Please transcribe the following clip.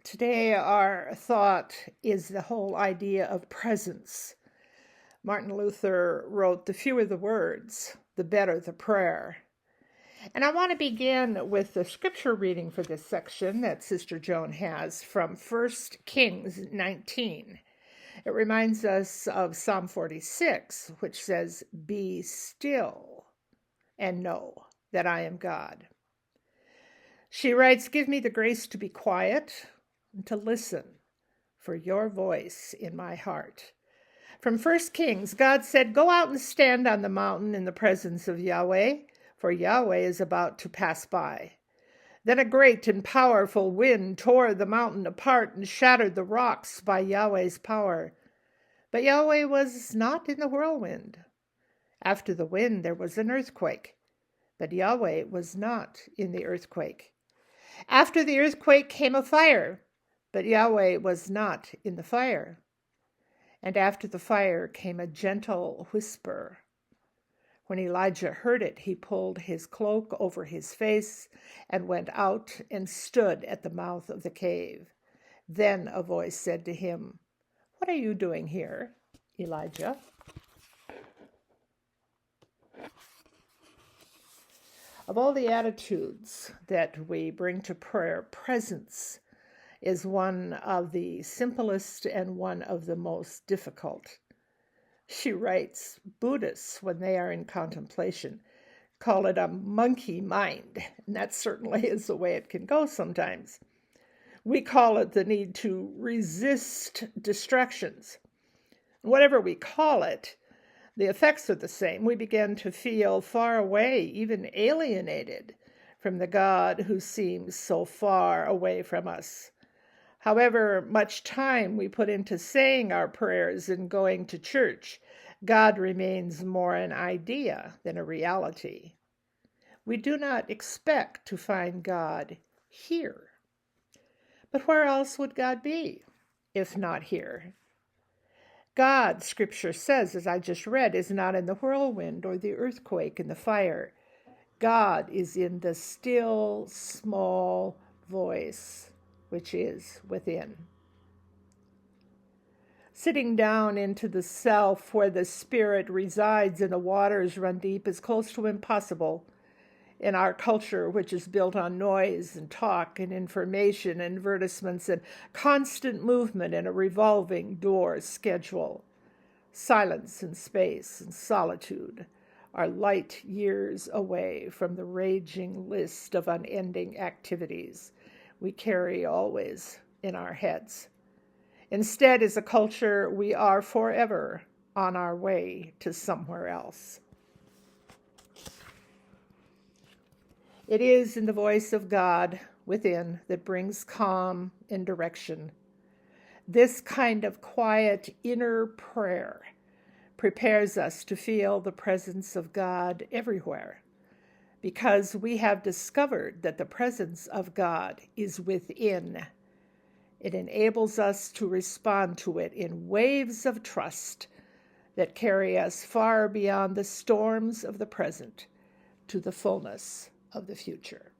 Today, our thought is the whole idea of presence. Martin Luther wrote, "The fewer the words, the better the prayer." And I want to begin with the scripture reading for this section that Sister Joan has from 1 Kings 19. It reminds us of Psalm 46, which says, "Be still and know that I am God." She writes, "Give me the grace to be quiet and to listen for your voice in my heart." From 1 Kings, God said, "Go out and stand on the mountain in the presence of Yahweh, for Yahweh is about to pass by." Then a great and powerful wind tore the mountain apart and shattered the rocks by Yahweh's power. But Yahweh was not in the whirlwind. After the wind, there was an earthquake, but Yahweh was not in the earthquake. After the earthquake came a fire, but Yahweh was not in the fire. And after the fire came a gentle whisper. When Elijah heard it, he pulled his cloak over his face and went out and stood at the mouth of the cave. Then a voice said to him, "What are you doing here, Elijah?" Of all the attitudes that we bring to prayer, presence is one of the simplest and one of the most difficult. She writes, Buddhists, when they are in contemplation, call it a monkey mind, and that certainly is the way it can go sometimes. We call it the need to resist distractions. Whatever we call it, the effects are the same. We begin to feel far away, even alienated from the God who seems so far away from us. However much time we put into saying our prayers and going to church, God remains more an idea than a reality. We do not expect to find God here. But where else would God be if not here? God, Scripture says, as I just read, is not in the whirlwind or the earthquake and the fire. God is in the still, small voice which is within. Sitting down into the self where the spirit resides and the waters run deep is close to impossible in our culture, which is built on noise and talk and information and advertisements and constant movement in a revolving door schedule. Silence and space and solitude are light years away from the raging list of unending activities we carry always in our heads. Instead, as a culture, we are forever on our way to somewhere else. It is in the voice of God within that brings calm and direction. This kind of quiet inner prayer prepares us to feel the presence of God everywhere, because we have discovered that the presence of God is within. It enables us to respond to it in waves of trust that carry us far beyond the storms of the present to the fullness of the future.